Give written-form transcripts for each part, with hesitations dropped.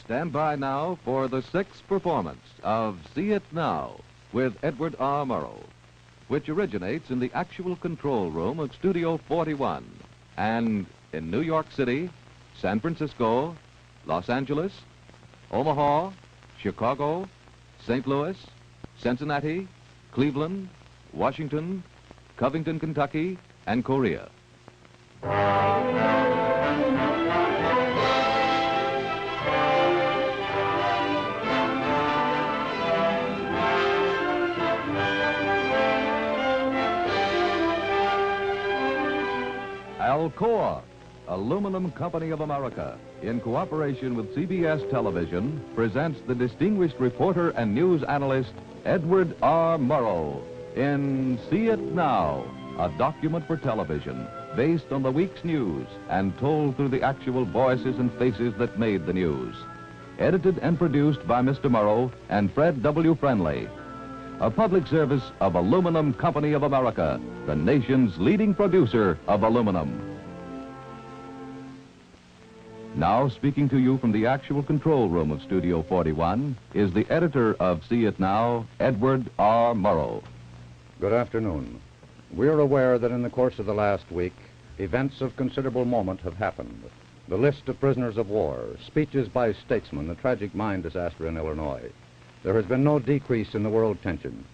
Stand by now for the sixth performance of See It Now with Edward R. Murrow, which originates in the actual control room of Studio 41 and in New York City, San Francisco, Los Angeles, Omaha, Chicago, St. Louis, Cincinnati, Cleveland, Washington, Covington, Kentucky, and Korea. Alcoa, Aluminum Company of America, in cooperation with CBS Television, presents the distinguished reporter and news analyst Edward R. Murrow in See It Now, a document for television based on the week's news and told through the actual voices and faces that made the news. Edited and produced by Mr. Murrow and Fred W. Friendly. A public service of Aluminum Company of America, the nation's leading producer of aluminum. Now speaking to you from the actual control room of Studio 41 is the editor of See It Now, Edward R. Murrow. Good afternoon. We are aware that in the course of the last week, events of considerable moment have happened. The list of prisoners of war, speeches by statesmen, the tragic mine disaster in Illinois. There has been no decrease in the world tension.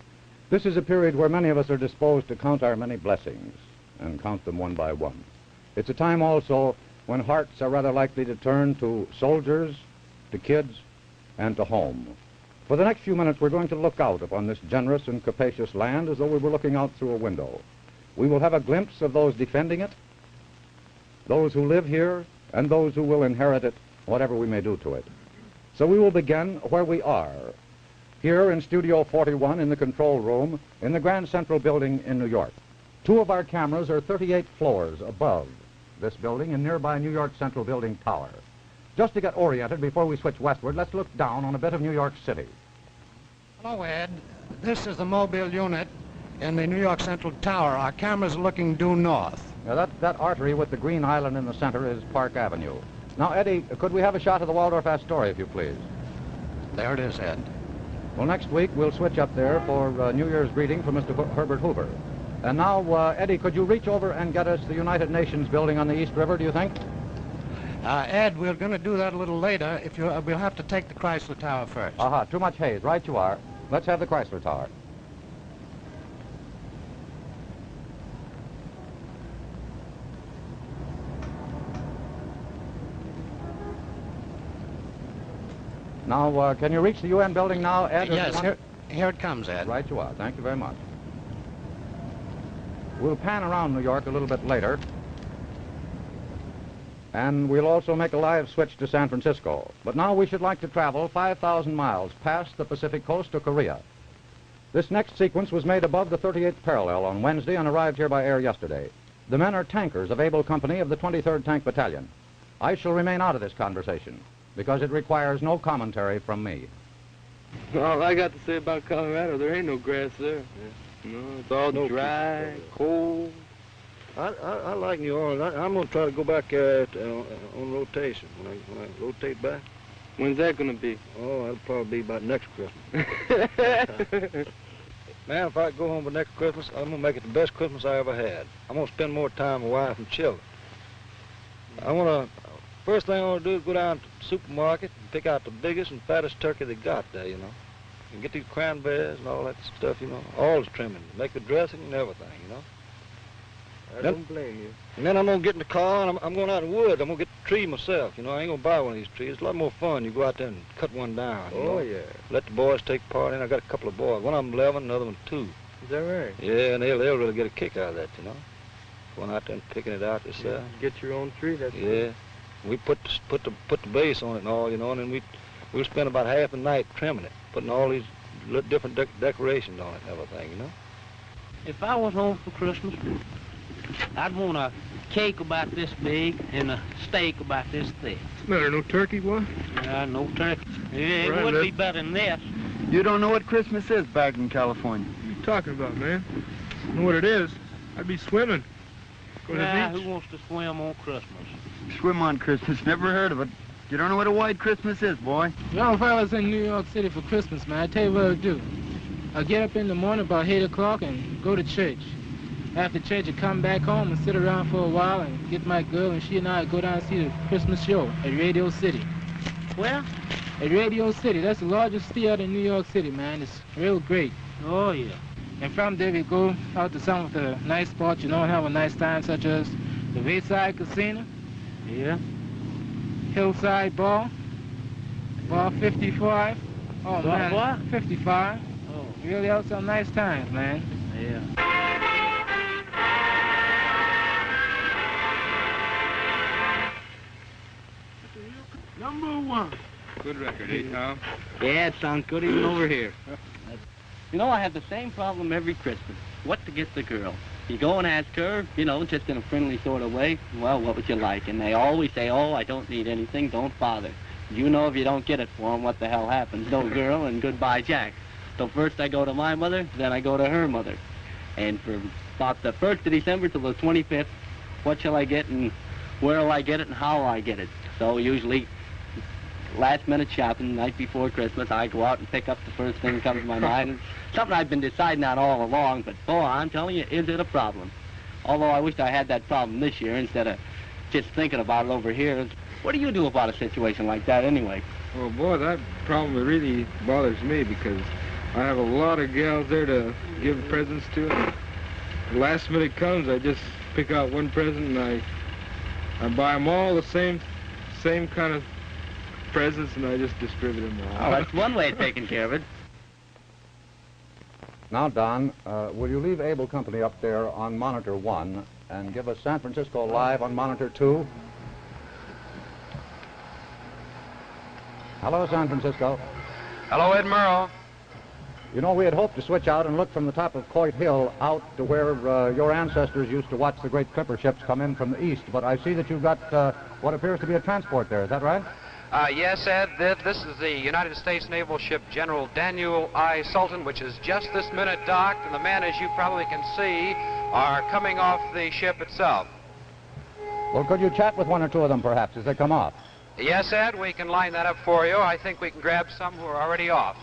This is a period where many of us are disposed to count our many blessings and count them one by one. It's a time also when hearts are rather likely to turn to soldiers, to kids, and to home. For the next few minutes, we're going to look out upon this generous and capacious land as though we were looking out through a window. We will have a glimpse of those defending it, those who live here, and those who will inherit it, whatever we may do to it. So we will begin where we are, here in Studio 41 in the control room in the Grand Central Building in New York. Two of our cameras are 38 floors above this building in nearby New York Central Building Tower. Just to get oriented before we switch westward, let's look down on a bit of New York City. Hello, Ed. This is the mobile unit in the New York Central Tower. Our camera's looking due north. Now that artery with the green island in the center is Park Avenue. Now, Eddie, could we have a shot of the Waldorf Astoria, if you please? There it is, Ed. Well, next week we'll switch up there for New Year's greeting from Mr. Herbert Hoover. And now, Eddie, could you reach over and get us the United Nations building on the East River, do you think? Ed, we're going to do that a little later. We'll have to take the Chrysler Tower first. Aha, too much haze. Right you are. Let's have the Chrysler Tower. Now, can you reach the UN building now, Ed? Yes, here it comes, Ed. Right you are. Thank you very much. We'll pan around New York a little bit later. And we'll also make a live switch to San Francisco. But now we should like to travel 5,000 miles past the Pacific coast to Korea. This next sequence was made above the 38th parallel on Wednesday and arrived here by air yesterday. The men are tankers of Able Company of the 23rd Tank Battalion. I shall remain out of this conversation because it requires no commentary from me. All I got to say about Colorado, there ain't no grass there. No, it's all dry, cold. I like New Orleans. I'm going to try to go back on rotation when I rotate back. When's that going to be? Oh, that'll probably be about next Christmas. Man, if I go home for next Christmas, I'm going to make it the best Christmas I ever had. I'm going to spend more time with wife and children. First thing I want to do is go down to the supermarket and pick out the biggest and fattest turkey they got there, you know. And get these cranberries and all that stuff, you know. All the trimming, make the dressing and everything, you know. I don't blame you. And then I'm going to get in the car and I'm going out in the woods. I'm going to get the tree myself, you know. I ain't going to buy one of these trees. It's a lot more fun. You go out there and cut one down. You know? Yeah. Let the boys take part in. I got a couple of boys. One of them 11, another one 2. Is that right? Yeah, and they'll really get a kick out of that, you know. Going out there and picking it out yourself. Get your own tree, that's Yeah. We put the base on it and all, you know, and then we'll spend about half the night trimming it, putting all these different decorations on it and everything, you know. If I was home for Christmas, I'd want a cake about this big and a steak about this thick. Matter, no turkey, boy? No turkey. It would be better than this. You don't know what Christmas is back in California. What are you talking about, man? I know what it is. I'd be swimming. Go to the beach. Who wants to swim on Christmas? Swim on Christmas, never heard of it. You don't know what a white Christmas is, boy. Well, if I was in New York City for Christmas, man, I tell you what I'd do. I'd get up in the morning about 8 o'clock and go to church. After church, I'd come back home and sit around for a while and get my girl, and she and I would go down and see the Christmas show at Radio City. Where? At Radio City. That's the largest theater in New York City, man. It's real great. Oh, yeah. And from there, we go out to some of the nice spots, you know, and have a nice time, such as the Wayside Casino, Yeah? Hillside Bar, Bar 55. Oh, Bar man, what? 55. Oh, Really have some nice times, man. yeah. Number one. Good record, eh, Tom? Yeah, it sounds good even over here. You know, I have the same problem every Christmas. What to get the girl? You go and ask her, you know, just in a friendly sort of way, well, what would you like? And they always say, oh, I don't need anything, don't bother. You know if you don't get it for them, what the hell happens? No girl and goodbye, Jack. So first I go to my mother, then I go to her mother. And for about the 1st of December till the 25th, what shall I get and where will I get it and how will I get it? So usually last-minute shopping, the night before Christmas, I go out and pick up the first thing that comes to my mind. It's something I've been deciding on all along, but boy, I'm telling you, is it a problem? Although I wish I had that problem this year instead of just thinking about it over here. What do you do about a situation like that anyway? Well, boy, that problem really bothers me because I have a lot of gals there to give presents to. And the last minute comes, I just pick out one present and I buy them all the same kind of presents, and I just distribute them all. Oh, that's one way of taking care of it. Now, Don, will you leave Able Company up there on Monitor 1 and give us San Francisco Live on Monitor 2? Hello, San Francisco. Hello, Ed Murrow. You know, we had hoped to switch out and look from the top of Coit Hill out to where your ancestors used to watch the great clipper ships come in from the east, but I see that you've got what appears to be a transport there. Is that right? Yes, Ed, this is the United States naval ship General Daniel I. Sultan, which is just this minute docked, and the men, as you probably can see, are coming off the ship itself. Well, could you chat with one or two of them, perhaps, as they come off? Yes, Ed, we can line that up for you. I think we can grab some who are already off.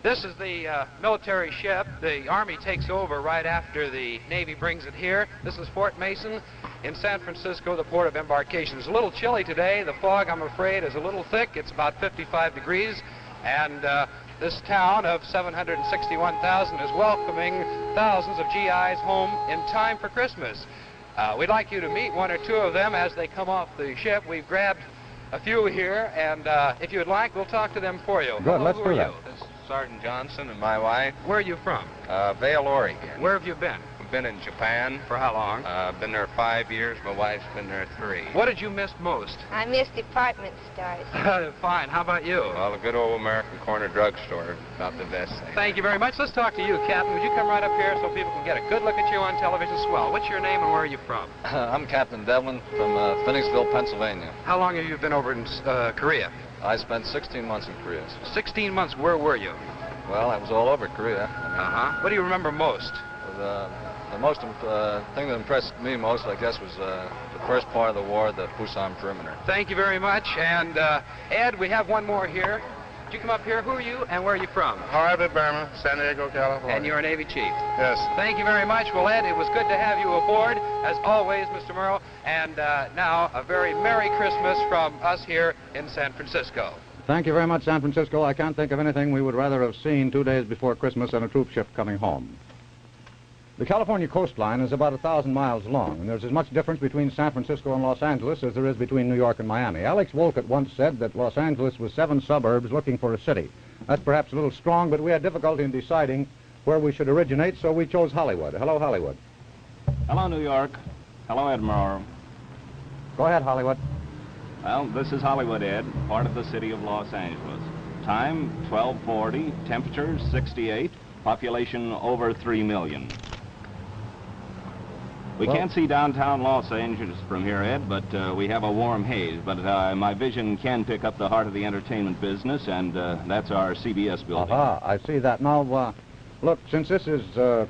This is the military ship. The Army takes over right after the Navy brings it here. This is Fort Mason in San Francisco, the port of embarkation. It's a little chilly today. The fog, I'm afraid, is a little thick. It's about 55 degrees. And this town of 761,000 is welcoming thousands of GIs home in time for Christmas. We'd like you to meet one or two of them as they come off the ship. We've grabbed a few here, and if you'd like, we'll talk to them for you. Good, Hello, let's who do are that. you? Sergeant Johnson and my wife. Where are you from? Vale, Oregon. Where have you been? We've been in Japan. For how long? Been there 5 years. My wife's been there 3. What did you miss most? I miss department stores. Fine. How about you? Well, a good old American corner drugstore, about the best thing. Thank you very much. Let's talk to you, Captain. Would you come right up here so people can get a good look at you on television? Swell. What's your name and where are you from? I'm Captain Devlin from Phoenixville, Pennsylvania. How long have you been over in Korea? I spent 16 months in Korea. 16 months. Where were you? Well, I was all over Korea. Uh-huh. What do you remember most? The most thing that impressed me most, I guess, was the first part of the war, the Pusan perimeter. Thank you very much. And Ed, we have one more here. Did you come up here? Who are you and where are you from? Harvey Burma, San Diego, California. And you're a Navy chief? Yes. Thank you very much. Well, Ed, it was good to have you aboard, as always, Mr. Murrow. And now, a very Merry Christmas from us here in San Francisco. Thank you very much, San Francisco. I can't think of anything we would rather have seen 2 days before Christmas than a troop ship coming home. The California coastline is about 1,000 miles long, and there's as much difference between San Francisco and Los Angeles as there is between New York and Miami. Alex Wolcott once said that Los Angeles was 7 suburbs looking for a city. That's perhaps a little strong, but we had difficulty in deciding where we should originate, so we chose Hollywood. Hello, Hollywood. Hello, New York. Hello, Edinburgh. Go ahead, Hollywood. Well, this is Hollywood, Ed, part of the city of Los Angeles. Time, 12:40, temperature, 68, population over 3 million. We can't see downtown Los Angeles from here, Ed, but we have a warm haze. But my vision can pick up the heart of the entertainment business, and that's our CBS building. Aha, I see that. Now, look, since this is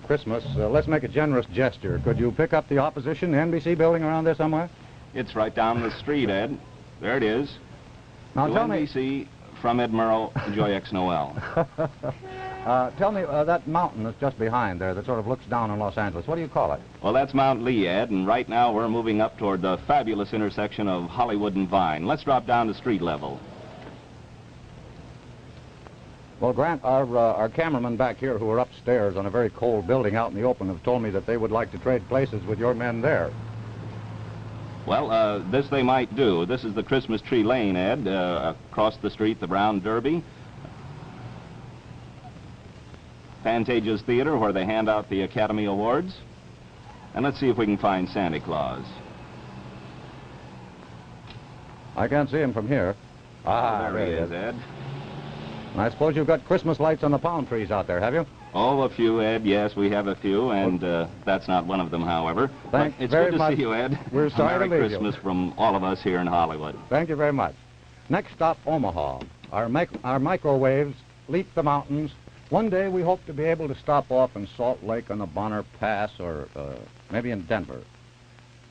Christmas, let's make a generous gesture. Could you pick up the opposition NBC building around there somewhere? It's right down the street, Ed. There it is. Now to tell me, NBC, from Ed Murrow, Joy X Noel. tell me that mountain that's just behind there that sort of looks down on Los Angeles. What do you call it? Well, that's Mount Lee, Ed, and right now we're moving up toward the fabulous intersection of Hollywood and Vine. Let's drop down to street level. Well, Grant, our cameramen back here who are upstairs on a very cold building out in the open have told me that they would like to trade places with your men there. Well, this they might do. This is the Christmas Tree Lane, Ed. Across the street, the Brown Derby. Pantages Theater, where they hand out the Academy Awards. And let's see if we can find Santa Claus. I can't see him from here. Ah, there he is, Ed. I suppose you've got Christmas lights on the palm trees out there, have you? Oh, a few, Ed. Yes, we have a few, and that's not one of them, however. Thanks but it's very good to much. see you, Ed. We're sorry to Merry leave you. Christmas from all of us here in Hollywood. Thank you very much. Next stop, Omaha. Our microwaves leap the mountains. One day we hope to be able to stop off in Salt Lake on the Bonner Pass or maybe in Denver.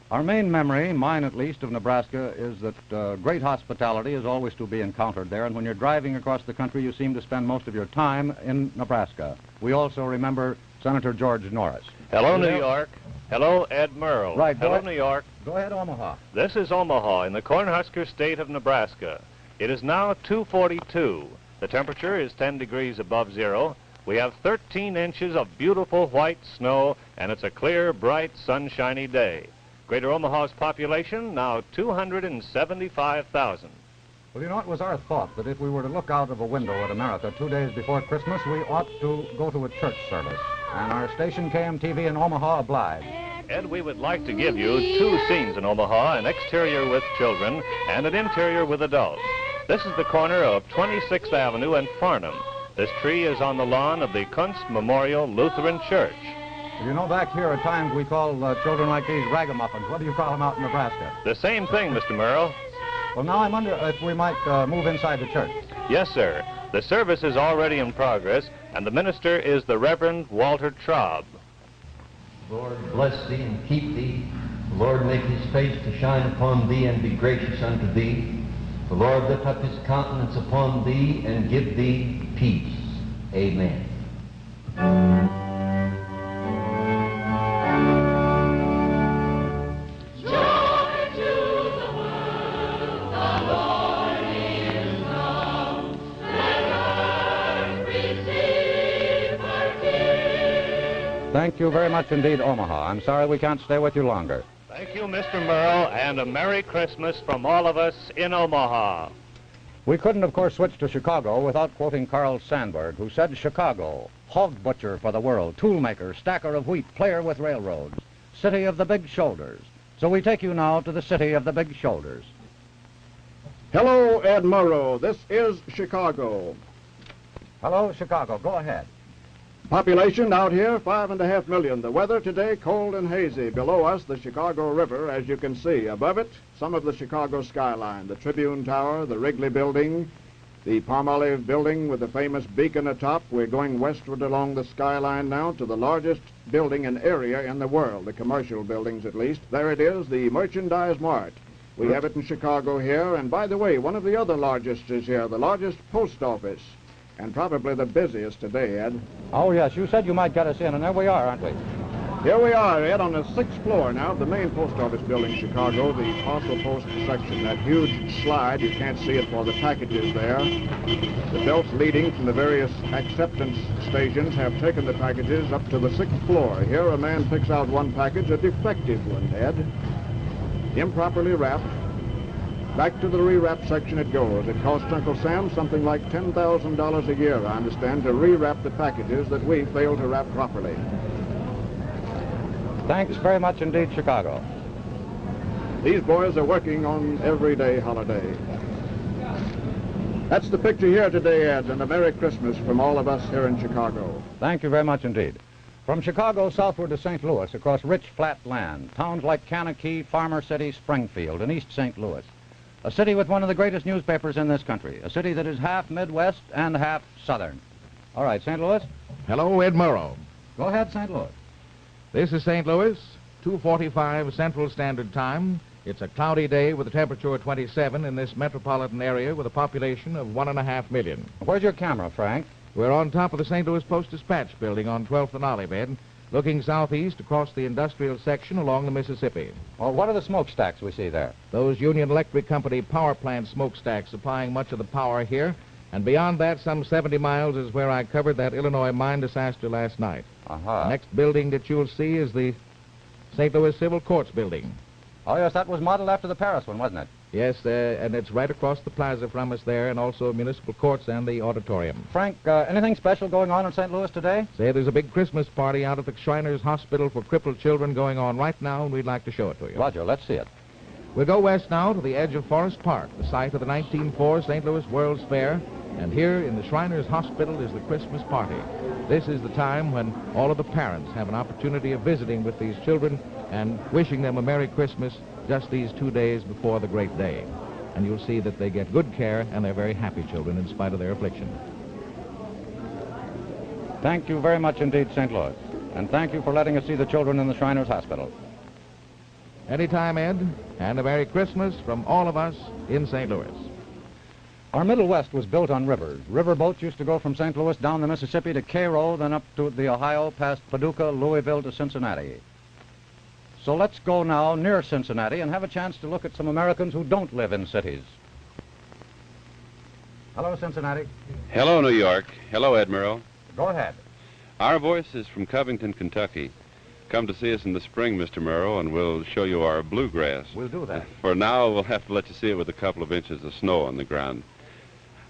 Our main memory, mine at least, of Nebraska is that great hospitality is always to be encountered there, and when you're driving across the country, you seem to spend most of your time in Nebraska. We also remember Senator George Norris. Hello, New York. Hello, Ed Murrow. Right. Hello, New York. Go ahead, Omaha. This is Omaha in the Cornhusker state of Nebraska. It is now 2:42. The temperature is 10 degrees above zero. We have 13 inches of beautiful white snow, and it's a clear, bright, sunshiny day. Greater Omaha's population now 275,000. Well, you know, it was our thought that if we were to look out of a window at America 2 days before Christmas, we ought to go to a church service. And our station, KMTV in Omaha, obliged. Ed, we would like to give you two scenes in Omaha, an exterior with children and an interior with adults. This is the corner of 26th Avenue and Farnham. This tree is on the lawn of the Kunst Memorial Lutheran Church. You know, back here at times we call children like these ragamuffins. What do you call them out in Nebraska? The same thing, Mr. Murrow. Well, now I wonder if we might move inside the church. Yes, sir. The service is already in progress, and the minister is the Reverend Walter Traub. Lord, bless thee and keep thee. The Lord make his face to shine upon thee and be gracious unto thee. The Lord lift up his countenance upon thee and give thee peace. Amen. Thank you very much indeed, Omaha. I'm sorry we can't stay with you longer. Thank you, Mr. Murrow, and a Merry Christmas from all of us in Omaha. We couldn't, of course, switch to Chicago without quoting Carl Sandburg, who said, Chicago, hog butcher for the world, toolmaker, stacker of wheat, player with railroads, city of the big shoulders. So we take you now to the city of the big shoulders. Hello, Ed Murrow. This is Chicago. Hello, Chicago. Go ahead. Population out here, 5.5 million. The weather today, cold and hazy. Below us, the Chicago River, as you can see. Above it, some of the Chicago skyline. The Tribune Tower, the Wrigley Building, the Palmolive Building with the famous beacon atop. We're going westward along the skyline now to the largest building in area in the world, the commercial buildings at least. There it is, the Merchandise Mart. We have it in Chicago here. And by the way, one of the other largest is here, the largest post office. And probably the busiest today, Ed. Oh, yes, you said you might get us in, and there we are, aren't we? Here we are, Ed, on the 6th floor now of the main post office building in Chicago, the parcel post section, that huge slide. You can't see it for the packages there. The belts leading from the various acceptance stations have taken the packages up to the 6th floor. Here a man picks out one package, a defective one, Ed, improperly wrapped. Back to the rewrap section it goes. It costs Uncle Sam something like $10,000 a year, I understand, to rewrap the packages that we fail to wrap properly. Thanks very much indeed, Chicago. These boys are working on everyday holiday. That's the picture here today, Ed, and a Merry Christmas from all of us here in Chicago. Thank you very much indeed. From Chicago southward to St. Louis, across rich, flat land, towns like Kankakee, Farmer City, Springfield, and East St. Louis. A city with one of the greatest newspapers in this country. A city that is half Midwest and half Southern. All right, St. Louis? Hello, Ed Murrow. Go ahead, St. Louis. This is St. Louis, 2:45 Central Standard Time, It's a cloudy day with a temperature of 27 in this metropolitan area with a population of 1.5 million. Where's your camera, Frank? We're on top of the St. Louis Post-Dispatch building on 12th and Olivette, looking southeast across the industrial section along the Mississippi. Well, what are the smokestacks we see there? Those Union Electric Company power plant smokestacks supplying much of the power here. And beyond that, some 70 miles is where I covered that Illinois mine disaster last night. The next building that you'll see is the St. Louis Civil Courts building. Oh, yes, that was modeled after the Paris one, wasn't it? Yes, and it's right across the plaza from us there, and also municipal courts and the auditorium. Frank, anything special going on in St. Louis today? Say, there's a big Christmas party out at the Shriners Hospital for crippled children going on right now, and we'd like to show it to you. Roger, let's see it. We'll go west now to the edge of Forest Park, the site of the 1904 St. Louis World's Fair, and here in the Shriners Hospital is the Christmas party. This is the time when all of the parents have an opportunity of visiting with these children and wishing them a Merry Christmas just these 2 days before the great day. And you'll see that they get good care and they're very happy children in spite of their affliction. Thank you very much indeed, St. Louis. And thank you for letting us see the children in the Shriners Hospital. Anytime, Ed, and a Merry Christmas from all of us in St. Louis. Our Middle West was built on rivers. River boats used to go from St. Louis down the Mississippi to Cairo, then up to the Ohio, past Paducah, Louisville to Cincinnati. So let's go now near Cincinnati and have a chance to look at some Americans who don't live in cities. Hello, Cincinnati. Hello, New York. Hello, Admiral. Go ahead. Our voice is from Covington, Kentucky. Come to see us in the spring, Mr. Murrow, and we'll show you our bluegrass. We'll do that. For now, we'll have to let you see it with a couple of inches of snow on the ground.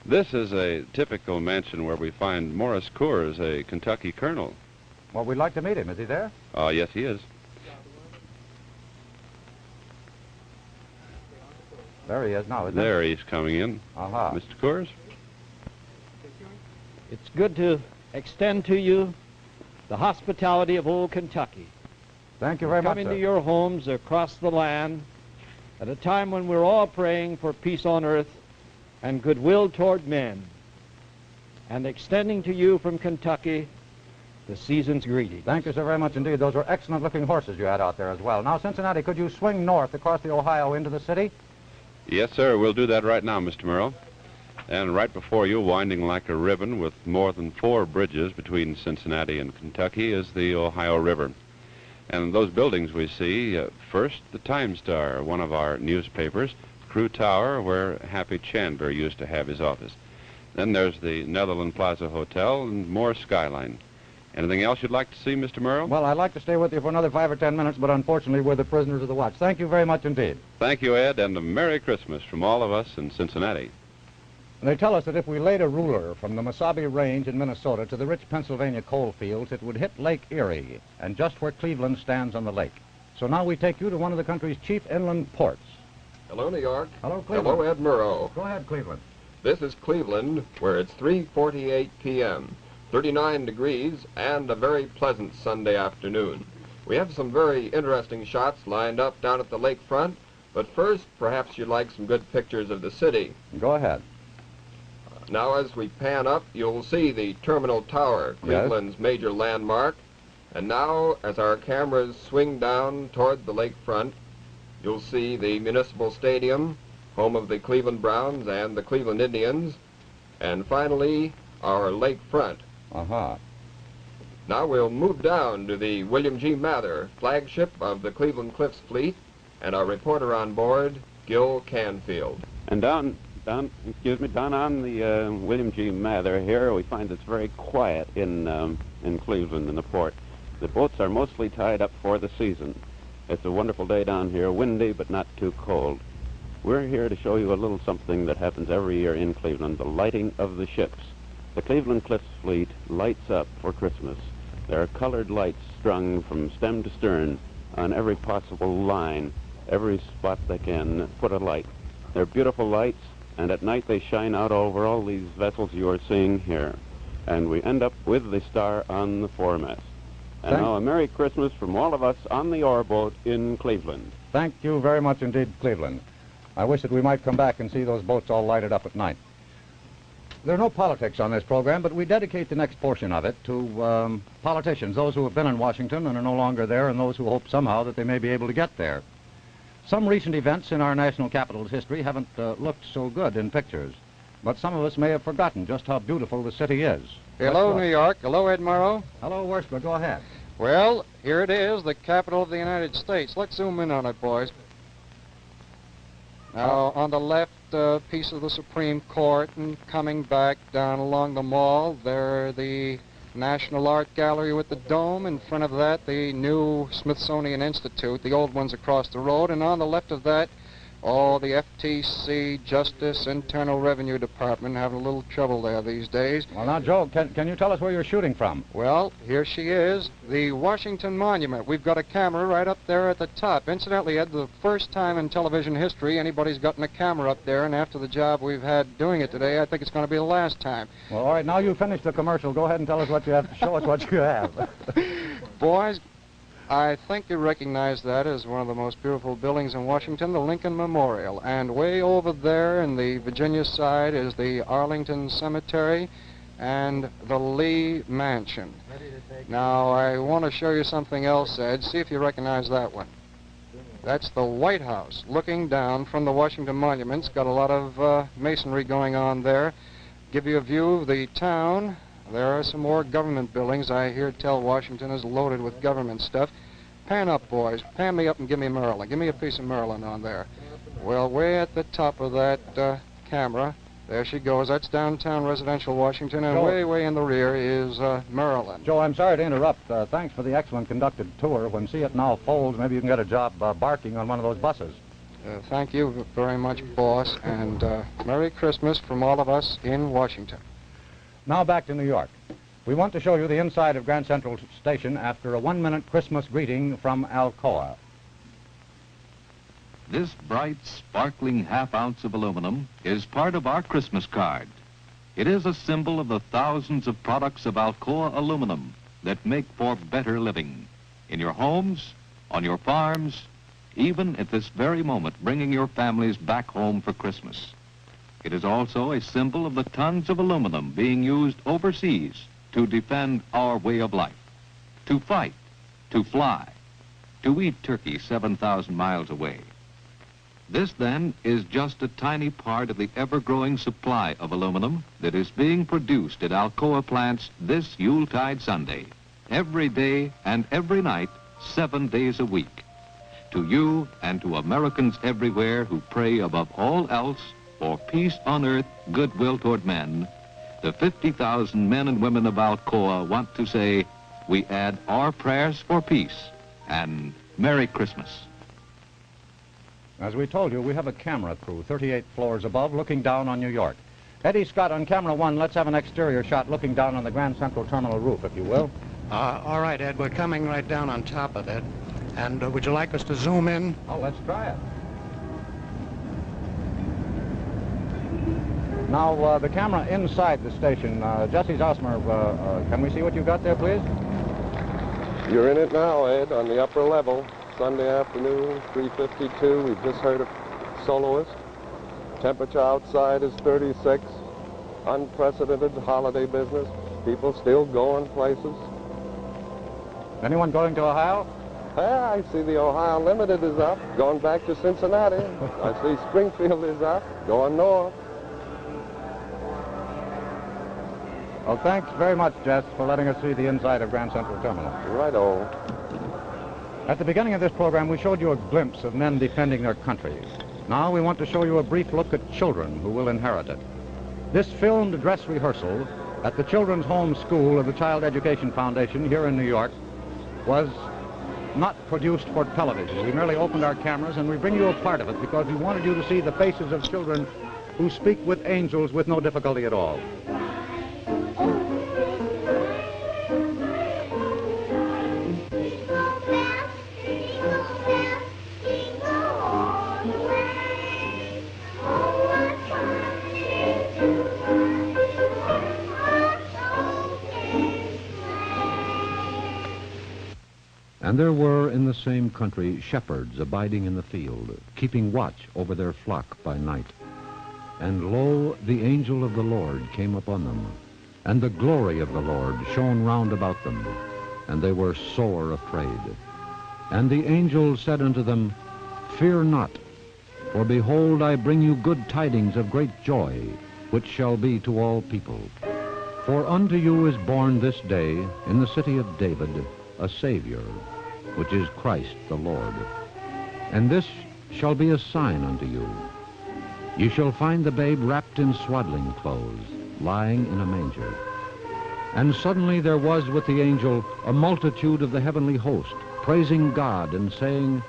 This is a typical mansion where we find Morris Coors, a Kentucky colonel. Well, we'd like to meet him. Is he there? Oh, yes, he is. There he is now, isn't There he's coming in. Aha. Mr. Coors? It's good to extend to you the hospitality of old Kentucky. Thank you very much, Coming sir. to your homes across the land at a time when we're all praying for peace on earth and goodwill toward men, and extending to you from Kentucky the season's greeting. Thank you, sir, very much indeed. Those were excellent-looking horses you had out there as well. Now, Cincinnati, could you swing north across the Ohio into the city? Yes, sir. We'll do that right now, Mr. Murrow. And right before you, winding like a ribbon with more than 4 bridges between Cincinnati and Kentucky, is the Ohio River. And those buildings we see, first, the Time-Star, one of our newspapers, Crew Tower, where Happy Chandler used to have his office. Then there's the Netherland Plaza Hotel and more skyline. Anything else you'd like to see, Mr. Murrow? Well, I'd like to stay with you for another 5 or 10 minutes, but unfortunately we're the prisoners of the watch. Thank you very much indeed. Thank you, Ed, and a Merry Christmas from all of us in Cincinnati. They tell us that if we laid a ruler from the Mesabi Range in Minnesota to the rich Pennsylvania coal fields, it would hit Lake Erie, and just where Cleveland stands on the lake. So now we take you to one of the country's chief inland ports. Hello, New York. Hello, Cleveland. Hello, Ed Murrow. Go ahead, Cleveland. This is Cleveland, where it's 3:48 p.m., 39 degrees, and a very pleasant Sunday afternoon. We have some very interesting shots lined up down at the lakefront, but first, perhaps you'd like some good pictures of the city. Go ahead. Now, as we pan up, you'll see the Terminal Tower, Cleveland's major landmark. And now, as our cameras swing down toward the lakefront, you'll see the Municipal Stadium, home of the Cleveland Browns and the Cleveland Indians. And finally, our lakefront. Aha. Now we'll move down to the William G. Mather, flagship of the Cleveland Cliffs Fleet, and our reporter on board, Gil Canfield. And down on the William G. Mather here, we find it's very quiet in Cleveland in the port. The boats are mostly tied up for the season. It's a wonderful day down here, windy but not too cold. We're here to show you a little something that happens every year in Cleveland, the lighting of the ships. The Cleveland Cliffs Fleet lights up for Christmas. There are colored lights strung from stem to stern on every possible line, every spot they can put a light. They're beautiful lights, and at night they shine out over all these vessels you are seeing here. And we end up with the star on the foremast. And now a Merry Christmas from all of us on the ore boat in Cleveland. Thank you very much indeed, Cleveland. I wish that we might come back and see those boats all lighted up at night. There are no politics on this program, but we dedicate the next portion of it to politicians, those who have been in Washington and are no longer there, and those who hope somehow that they may be able to get there. Some recent events in our national capital's history haven't looked so good in pictures, but some of us may have forgotten just how beautiful the city is. Hello, New York. Hello, Ed Morrow. Hello, Worsper. Go ahead. Well, here it is, the capital of the United States. Let's zoom in on it, boys. Now, on the left, piece of the Supreme Court, and coming back down along the mall, there the National Art Gallery with the dome. In front of that, the new Smithsonian Institute, the old ones across the road. And on the left of that, the FTC, Justice, Internal Revenue Department, having a little trouble there these days. Well, now, Joe, can you tell us where you're shooting from? Well, here she is, the Washington Monument. We've got a camera right up there at the top. Incidentally, Ed, the first time in television history anybody's gotten a camera up there, and after the job we've had doing it today, I think it's going to be the last time. Well, all right, now you've finished the commercial. Go ahead and tell us what you have. Show us what you have. Boys, I think you recognize that as one of the most beautiful buildings in Washington, the Lincoln Memorial. And way over there in the Virginia side is the Arlington Cemetery and the Lee Mansion. Now, I want to show you something else, Ed. See if you recognize that one. That's the White House, looking down from the Washington Monument. It's got a lot of masonry going on there. Give you a view of the town. There are some more government buildings. I hear tell Washington is loaded with government stuff. Pan up, boys. Pan me up and give me Maryland. Give me a piece of Maryland on there. Well, way at the top of that camera, there she goes. That's downtown residential Washington, and way in the rear is Maryland. Joe, I'm sorry to interrupt. Thanks for the excellent conducted tour. When See It Now folds, maybe you can get a job barking on one of those buses. Thank you very much, boss, and Merry Christmas from all of us in Washington. Now back to New York. We want to show you the inside of Grand Central Station after a 1-minute Christmas greeting from Alcoa. This bright, sparkling half-ounce of aluminum is part of our Christmas card. It is a symbol of the thousands of products of Alcoa aluminum that make for better living. In your homes, on your farms, even at this very moment, bringing your families back home for Christmas. It is also a symbol of the tons of aluminum being used overseas to defend our way of life, to fight, to fly, to eat turkey 7,000 miles away. This, then, is just a tiny part of the ever-growing supply of aluminum that is being produced at Alcoa plants this Yuletide Sunday, every day and every night, 7 days a week. To you and to Americans everywhere who pray above all else for peace on earth, goodwill toward men, the 50,000 men and women of Alcoa want to say, we add our prayers for peace and Merry Christmas. As we told you, we have a camera crew 38 floors above looking down on New York. Eddie Scott, on camera 1, let's have an exterior shot looking down on the Grand Central Terminal roof, if you will. All right, Ed, we're coming right down on top of it. And would you like us to zoom in? Oh, let's try it. Now, the camera inside the station, Jesse Zosmer, can we see what you've got there, please? You're in it now, Ed, on the upper level. Sunday afternoon, 3:52. We've just heard a soloist. Temperature outside is 36. Unprecedented holiday business. People still going places. Anyone going to Ohio? Yeah, I see the Ohio Limited is up, going back to Cincinnati. I see Springfield is up, going north. Well, thanks very much, Jess, for letting us see the inside of Grand Central Terminal. Right-o. At the beginning of this program, we showed you a glimpse of men defending their country. Now we want to show you a brief look at children who will inherit it. This filmed dress rehearsal at the Children's Home School of the Child Education Foundation here in New York was not produced for television. We merely opened our cameras and we bring you a part of it because we wanted you to see the faces of children who speak with angels with no difficulty at all. And there were in the same country shepherds abiding in the field, keeping watch over their flock by night. And lo, the angel of the Lord came upon them, and the glory of the Lord shone round about them, and they were sore afraid. And the angel said unto them, Fear not, for behold, I bring you good tidings of great joy, which shall be to all people. For unto you is born this day in the city of David a Savior, which is Christ the Lord. And this shall be a sign unto you. Ye shall find the babe wrapped in swaddling clothes, lying in a manger. And suddenly there was with the angel a multitude of the heavenly host, praising God and saying,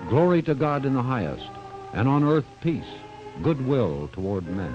Glory to God in the highest, and on earth peace, goodwill toward men.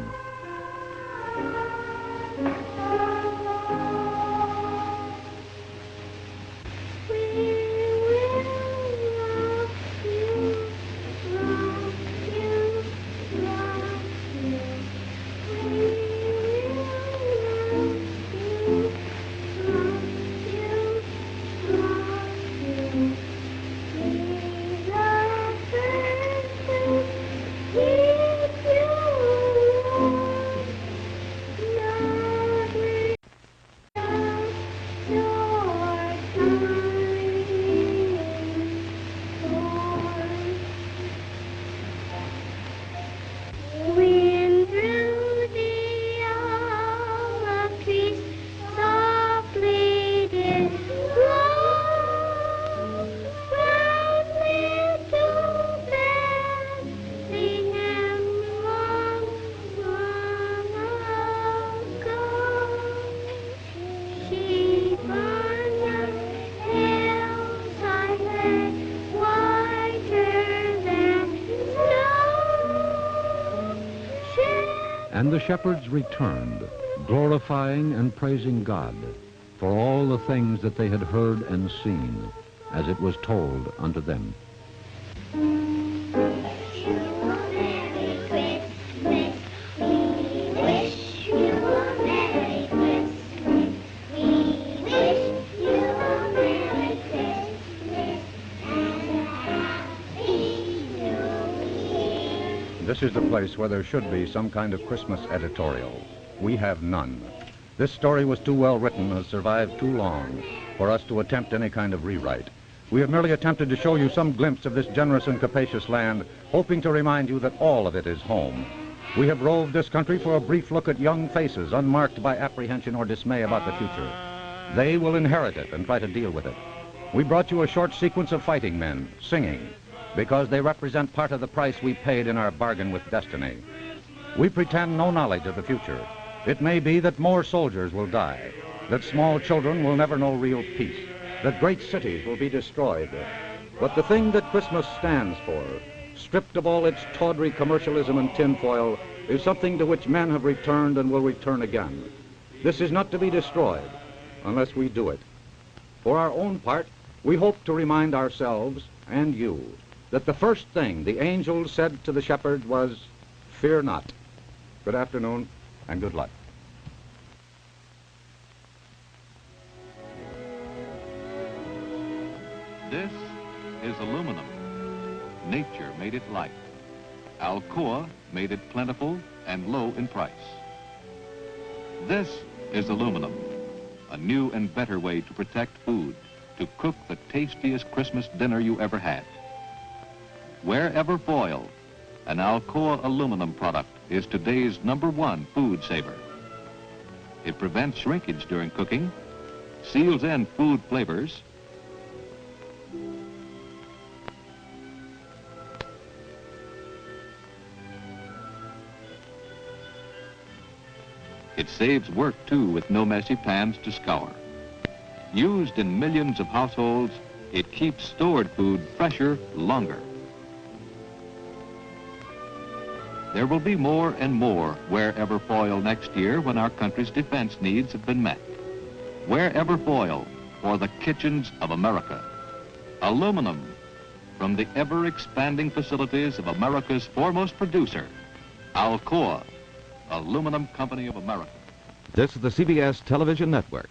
And the shepherds returned, glorifying and praising God for all the things that they had heard and seen, as it was told unto them. This is the place where there should be some kind of Christmas editorial. We have none. This story was too well written, has survived too long for us to attempt any kind of rewrite. We have merely attempted to show you some glimpse of this generous and capacious land, hoping to remind you that all of it is home. We have roved this country for a brief look at young faces unmarked by apprehension or dismay about the future. They will inherit it and try to deal with it. We brought you a short sequence of fighting men, singing, because they represent part of the price we paid in our bargain with destiny. We pretend no knowledge of the future. It may be that more soldiers will die, that small children will never know real peace, that great cities will be destroyed. But the thing that Christmas stands for, stripped of all its tawdry commercialism and tinfoil, is something to which men have returned and will return again. This is not to be destroyed unless we do it. For our own part, we hope to remind ourselves and you that the first thing the angel said to the shepherds was, Fear not. Good afternoon and good luck. This is aluminum. Nature made it light. Alcoa made it plentiful and low in price. This is aluminum, a new and better way to protect food, to cook the tastiest Christmas dinner you ever had. Wherever Foil, an Alcoa aluminum product, is today's #1 food saver. It prevents shrinkage during cooking, seals in food flavors, it saves work, too, with no messy pans to scour. Used in millions of households, it keeps stored food fresher longer. There will be more and more Wherever Foil next year when our country's defense needs have been met. Wherever Foil for the kitchens of America. Aluminum from the ever-expanding facilities of America's foremost producer, Alcoa, Aluminum Company of America. This is the CBS Television Network.